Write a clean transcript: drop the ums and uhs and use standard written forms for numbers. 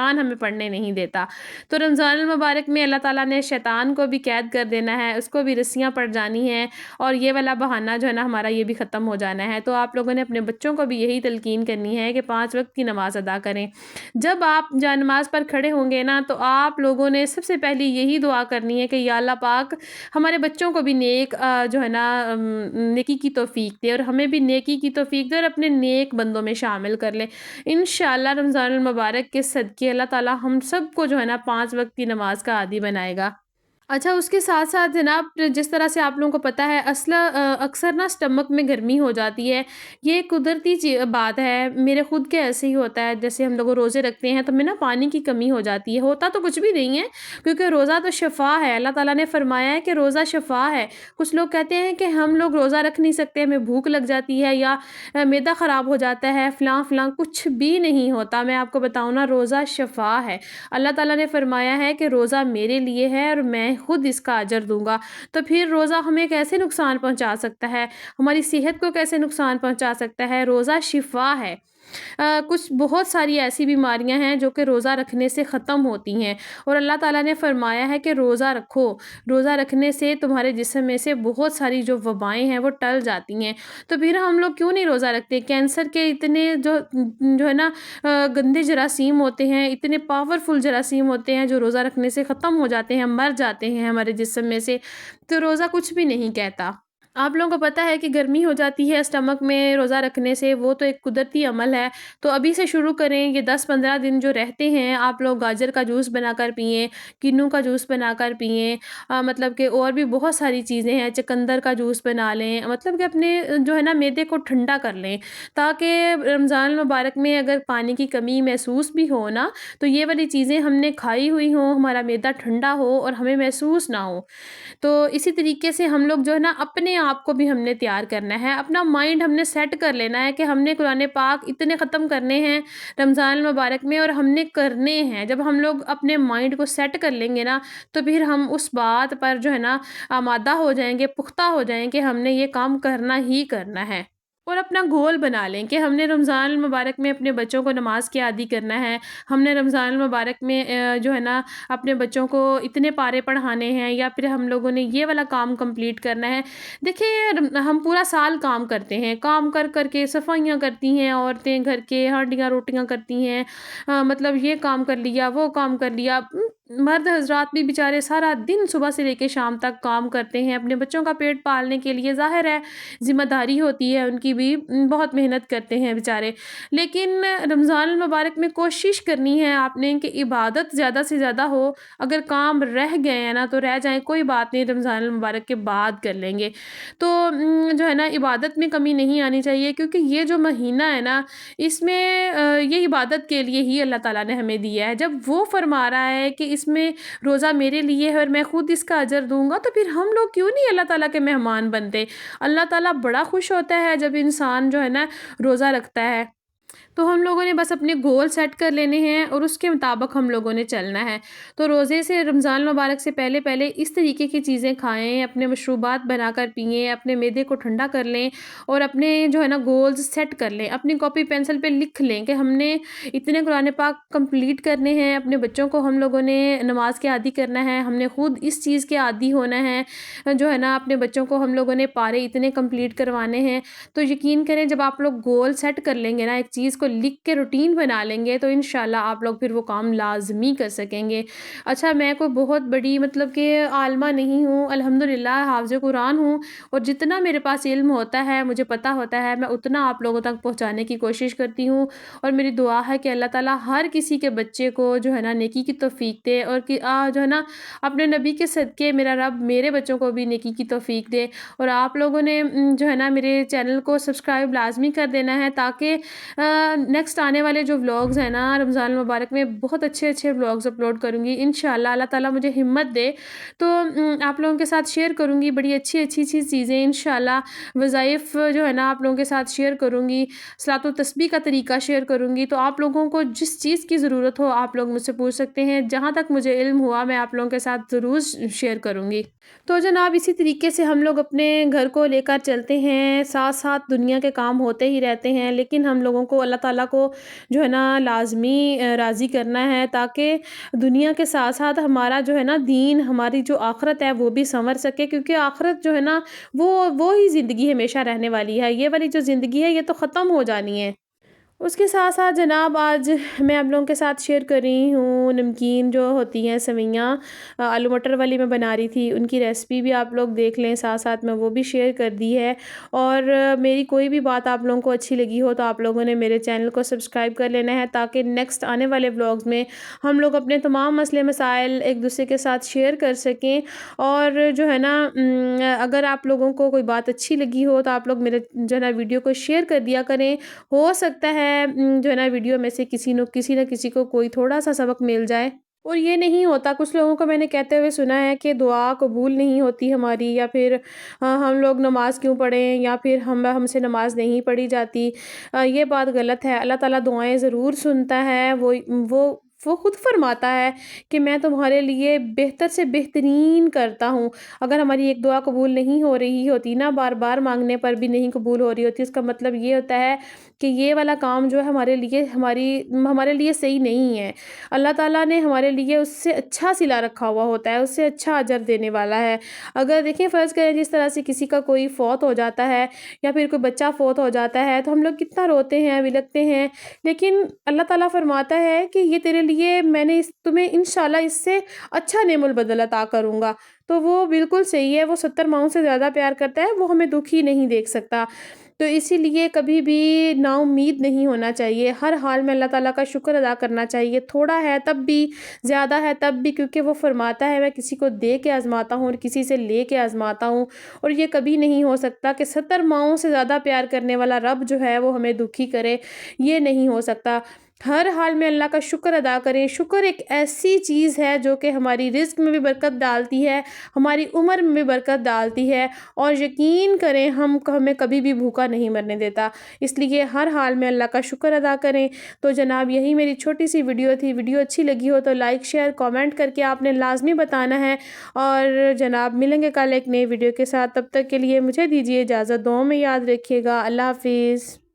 شیطان ہمیں پڑھنے نہیں دیتا۔ تو رمضان المبارک میں اللہ تعالیٰ نے شیطان کو بھی قید کر دینا ہے، اس کو بھی رسیاں پڑ جانی ہیں، اور یہ والا بہانہ جو ہے نا ہمارا یہ بھی ختم ہو جانا ہے۔ تو آپ لوگوں نے اپنے بچوں کو بھی یہی تلقین کرنی ہے کہ 5 وقت کی نماز ادا کریں۔ جب آپ نماز پر کھڑے ہوں گے نا تو آپ لوگوں نے سب سے پہلی یہی دعا کرنی ہے کہ یا اللہ پاک ہمارے بچوں کو بھی نیک جو ہے نا نیکی کی توفیق دے، اور ہمیں بھی نیکی کی توفیق دے، اور اپنے نیک بندوں میں شامل کر لے انشاءاللہ۔ رمضان المبارک کے صدقے اللہ تعالیٰ ہم سب کو جو ہے نا 5 وقت کی نماز کا عادی بنائے گا۔ اچھا، اس کے ساتھ ساتھ جناب جس طرح سے آپ لوگوں کو پتہ ہے اکثر نا سٹمک میں گرمی ہو جاتی ہے، یہ قدرتی بات ہے، میرے خود کے ایسے ہی ہوتا ہے۔ جیسے ہم لوگ روزے رکھتے ہیں تو ہمیں نا پانی کی کمی ہو جاتی ہے، ہوتا تو کچھ بھی نہیں ہے کیونکہ روزہ تو شفا ہے، اللہ تعالیٰ نے فرمایا ہے کہ روزہ شفا ہے۔ کچھ لوگ کہتے ہیں کہ ہم لوگ روزہ رکھ نہیں سکتے، ہمیں بھوک لگ جاتی ہے یا معدہ خراب ہو جاتا ہے، فلاں فلاں، کچھ بھی نہیں ہوتا۔ میں آپ کو بتاؤں نا، روزہ شفا ہے۔ اللہ تعالیٰ نے فرمایا ہے کہ روزہ میرے لیے ہے اور میں خود اس کا اجر دوں گا۔ تو پھر روزہ ہمیں کیسے نقصان پہنچا سکتا ہے، ہماری صحت کو کیسے نقصان پہنچا سکتا ہے؟ روزہ شفا ہے۔ کچھ بہت ساری ایسی بیماریاں ہیں جو کہ روزہ رکھنے سے ختم ہوتی ہیں، اور اللہ تعالیٰ نے فرمایا ہے کہ روزہ رکھو، روزہ رکھنے سے تمہارے جسم میں سے بہت ساری جو وبائیں ہیں وہ ٹل جاتی ہیں۔ تو پھر ہم لوگ کیوں نہیں روزہ رکھتے؟ کینسر کے اتنے جو ہے نا گندے جراثیم ہوتے ہیں، اتنے پاورفل جراثیم ہوتے ہیں جو روزہ رکھنے سے ختم ہو جاتے ہیں، مر جاتے ہیں ہمارے جسم میں سے، تو روزہ کچھ بھی نہیں کہتا۔ آپ لوگوں کو پتہ ہے کہ گرمی ہو جاتی ہے اسٹمک میں روزہ رکھنے سے، وہ تو ایک قدرتی عمل ہے، تو ابھی سے شروع کریں۔ یہ 10-15 دن جو رہتے ہیں آپ لوگ گاجر کا جوس بنا کر پئیں، کنو کا جوس بنا کر پئیں، مطلب کہ اور بھی بہت ساری چیزیں ہیں، چقندر کا جوس بنا لیں، مطلب کہ اپنے جو ہے نا معدے کو ٹھنڈا کر لیں، تاکہ رمضان المبارک میں اگر پانی کی کمی محسوس بھی ہو نا تو یہ والی چیزیں ہم نے کھائی ہوئی ہوں، ہمارا معدہ ٹھنڈا ہو اور ہمیں محسوس نہ ہو۔ تو اسی طریقے سے ہم لوگ جو ہے نا اپنے آپ کو بھی ہم نے تیار کرنا ہے، اپنا مائنڈ ہم نے سیٹ کر لینا ہے کہ ہم نے قرآن پاک اتنے ختم کرنے ہیں رمضان المبارک میں، اور ہم نے کرنے ہیں۔ جب ہم لوگ اپنے مائنڈ کو سیٹ کر لیں گے نا تو پھر ہم اس بات پر جو ہے نا آمادہ ہو جائیں گے، پختہ ہو جائیں کہ ہم نے یہ کام کرنا ہی کرنا ہے، اور اپنا گول بنا لیں کہ ہم نے رمضان المبارک میں اپنے بچوں کو نماز کے عادی کرنا ہے، ہم نے رمضان المبارک میں جو ہے نا اپنے بچوں کو اتنے پارے پڑھانے ہیں، یا پھر ہم لوگوں نے یہ والا کام کمپلیٹ کرنا ہے۔ دیکھیں، ہم پورا سال کام کرتے ہیں، کام کر کر کے صفائیاں کرتی ہیں عورتیں، گھر کے ہانڈیاں روٹیاں کرتی ہیں، مطلب یہ کام کر لیا، وہ کام کر لیا۔ مرد حضرات بھی بیچارے سارا دن صبح سے لے کے شام تک کام کرتے ہیں اپنے بچوں کا پیٹ پالنے کے لیے، ظاہر ہے ذمہ داری ہوتی ہے ان کی بھی، بہت محنت کرتے ہیں بیچارے۔ لیکن رمضان المبارک میں کوشش کرنی ہے آپ نے کہ عبادت زیادہ سے زیادہ ہو، اگر کام رہ گئے ہیں نا تو رہ جائیں، کوئی بات نہیں، رمضان المبارک کے بعد کر لیں گے۔ تو جو ہے نا عبادت میں کمی نہیں آنی چاہیے، کیونکہ یہ جو مہینہ ہے نا اس میں یہ عبادت کے لیے ہی اللہ تعالیٰ نے ہمیں دیا ہے۔ جب وہ فرما رہا ہے کہ اس میں روزہ میرے لیے ہے اور میں خود اس کا اجر دوں گا، تو پھر ہم لوگ کیوں نہیں اللہ تعالیٰ کے مہمان بنتے؟ اللہ تعالیٰ بڑا خوش ہوتا ہے جب انسان جو ہے نا روزہ رکھتا ہے۔ تو ہم لوگوں نے بس اپنے گول سیٹ کر لینے ہیں اور اس کے مطابق ہم لوگوں نے چلنا ہے۔ تو روزے سے رمضان المبارک سے پہلے پہلے اس طریقے کی چیزیں کھائیں، اپنے مشروبات بنا کر پئیں، اپنے معدے کو ٹھنڈا کر لیں، اور اپنے جو ہے نا گولز سیٹ کر لیں، اپنی کاپی پینسل پہ لکھ لیں کہ ہم نے اتنے قرآن پاک کمپلیٹ کرنے ہیں، اپنے بچوں کو ہم لوگوں نے نماز کے عادی کرنا ہے، ہم نے خود اس چیز کے عادی ہونا ہے، جو ہے نا اپنے بچوں کو ہم لوگوں نے پارے اتنے کمپلیٹ کروانے ہیں۔ تو یقین کریں جب آپ لوگ گول سیٹ کر لیں گے نا، ایک چیز کو لکھ کے روٹین بنا لیں گے، تو انشاءاللہ آپ لوگ پھر وہ کام لازمی کر سکیں گے۔ اچھا، میں کوئی بہت بڑی مطلب کہ عالمہ نہیں ہوں، الحمدللہ حافظ قرآن ہوں، اور جتنا میرے پاس علم ہوتا ہے، مجھے پتہ ہوتا ہے، میں اتنا آپ لوگوں تک پہنچانے کی کوشش کرتی ہوں، اور میری دعا ہے کہ اللہ تعالیٰ ہر کسی کے بچے کو جو ہے نا نیکی کی توفیق دے، اور جو ہے نا اپنے نبی کے صدقے میرا رب میرے بچوں کو بھی نیکی کی توفیق دے۔ اور آپ لوگوں نے جو ہے نا میرے چینل کو سبسکرائب لازمی کر دینا ہے، تاکہ نیکسٹ آنے والے جو ولاگز ہیں نا رمضان المبارک میں بہت اچھے اچھے ولاگز اپلوڈ کروں گی انشاءاللہ، اللہ تعالیٰ مجھے ہمت دے تو آپ لوگوں کے ساتھ شیئر کروں گی بڑی اچھی اچھی چیزیں انشاءاللہ۔ وظائف جو ہے نا آپ لوگوں کے ساتھ شیئر کروں گی، صلاۃ و تسبیح کا طریقہ شیئر کروں گی، تو آپ لوگوں کو جس چیز کی ضرورت ہو آپ لوگ مجھ سے پوچھ سکتے ہیں، جہاں تک مجھے علم ہوا میں آپ لوگوں کے ساتھ ضرور شیئر کروں گی۔ تو جناب اسی طریقے سے ہم لوگ اپنے گھر کو لے کر چلتے ہیں، ساتھ ساتھ دنیا کے کام ہوتے ہی رہتے ہیں، لیکن ہم لوگوں کو کو اللہ تعالیٰ کو جو ہے نا لازمی راضی کرنا ہے، تاکہ دنیا کے ساتھ ساتھ ہمارا جو ہے نا دین، ہماری جو آخرت ہے وہ بھی سنور سکے، کیونکہ آخرت جو ہے نا وہ ہی زندگی ہمیشہ رہنے والی ہے، یہ والی جو زندگی ہے یہ تو ختم ہو جانی ہے۔ اس کے ساتھ ساتھ جناب آج میں آپ لوگوں کے ساتھ شیئر کر رہی ہوں نمکین جو ہوتی ہیں سوئیاں، آلو مٹر والی میں بنا رہی تھی، ان کی ریسپی بھی آپ لوگ دیکھ لیں، ساتھ ساتھ میں وہ بھی شیئر کر دی ہے۔ اور میری کوئی بھی بات آپ لوگوں کو اچھی لگی ہو تو آپ لوگوں نے میرے چینل کو سبسکرائب کر لینا ہے، تاکہ نیکسٹ آنے والے ولاگز میں ہم لوگ اپنے تمام مسئلے مسائل ایک دوسرے کے ساتھ شیئر کر سکیں۔ اور جو ہے نا اگر آپ لوگوں کو کوئی بات اچھی لگی ہو تو آپ لوگ میرے جو ہے نا ویڈیو کو شیئر کر دیا کریں، ہو سکتا ہے جو ہے نا ویڈیو میں سے کسی نہ کسی کو کوئی تھوڑا سا سبق مل جائے۔ اور یہ نہیں ہوتا، کچھ لوگوں کو میں نے کہتے ہوئے سنا ہے کہ دعا قبول نہیں ہوتی ہماری، یا پھر ہم لوگ نماز کیوں پڑھیں، یا پھر ہم سے نماز نہیں پڑھی جاتی۔ یہ بات غلط ہے، اللہ تعالیٰ دعائیں ضرور سنتا ہے، وہ خود فرماتا ہے کہ میں تمہارے لیے بہتر سے بہترین کرتا ہوں۔ اگر ہماری ایک دعا قبول نہیں ہو رہی ہوتی نا، بار بار مانگنے پر بھی نہیں قبول ہو رہی ہوتی، اس کا مطلب یہ ہوتا ہے کہ یہ والا کام جو ہے ہمارے لیے صحیح نہیں ہے۔ اللہ تعالیٰ نے ہمارے لیے اس سے اچھا صلہ رکھا ہوا ہوتا ہے، اس سے اچھا اجر دینے والا ہے۔ اگر دیکھیں فرض کریں جس طرح سے کسی کا کوئی فوت ہو جاتا ہے، یا پھر کوئی بچہ فوت ہو جاتا ہے، تو ہم لوگ کتنا روتے ہیں، بلکتے ہیں، لیکن اللہ تعالیٰ فرماتا ہے کہ یہ تیرے لیے میں نے تمہیں انشاءاللہ اس سے اچھا نعم البدل عطا کروں گا۔ تو وہ بالکل صحیح ہے، وہ 70 ماؤں سے زیادہ پیار کرتا ہے، وہ ہمیں دکھ ہی نہیں دیکھ سکتا۔ تو اسی لیے کبھی بھی نا امید نہیں ہونا چاہیے، ہر حال میں اللہ تعالیٰ کا شکر ادا کرنا چاہیے، تھوڑا ہے تب بھی، زیادہ ہے تب بھی، کیونکہ وہ فرماتا ہے میں کسی کو دے کے آزماتا ہوں اور کسی سے لے کے آزماتا ہوں۔ اور یہ کبھی نہیں ہو سکتا کہ 70 ماؤں سے زیادہ پیار کرنے والا رب جو ہے وہ ہمیں دکھی کرے، یہ نہیں ہو سکتا۔ ہر حال میں اللہ کا شکر ادا کریں۔ شکر ایک ایسی چیز ہے جو کہ ہماری رزق میں بھی برکت ڈالتی ہے، ہماری عمر میں بھی برکت ڈالتی ہے، اور یقین کریں ہمیں کبھی بھی بھوکا نہیں مرنے دیتا۔ اس لیے ہر حال میں اللہ کا شکر ادا کریں۔ تو جناب یہی میری چھوٹی سی ویڈیو تھی، ویڈیو اچھی لگی ہو تو لائک شیئر کامنٹ کر کے آپ نے لازمی بتانا ہے۔ اور جناب ملیں گے کل ایک نئی ویڈیو کے ساتھ، تب تک کے لیے مجھے دیجیے اجازت، دعاؤں میں یاد رکھیے گا۔ اللہ حافظ۔